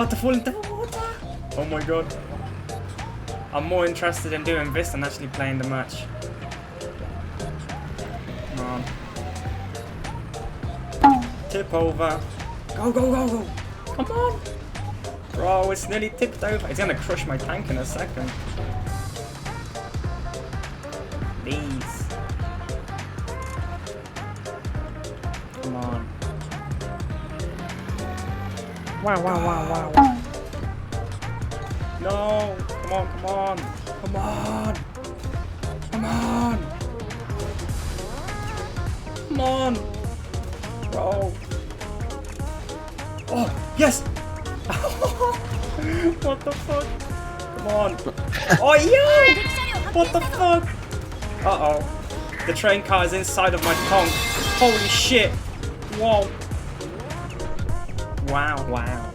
About to fall into the water. Oh my god. I'm more interested in doing this than actually playing the match. Come on. Tip over. Go, go, go, go. Come on. Bro, it's nearly tipped over. It's gonna crush my tank in a second. Please. Come on. Wow, wow, wow, wow. No. Come on, come on. Come on. Come on. Come on. Bro. Oh, yes. What the fuck? Come on. Oh, yeah. What the fuck? Uh-oh. The train car is inside of my tongue. Holy shit. Whoa. Wow, wow.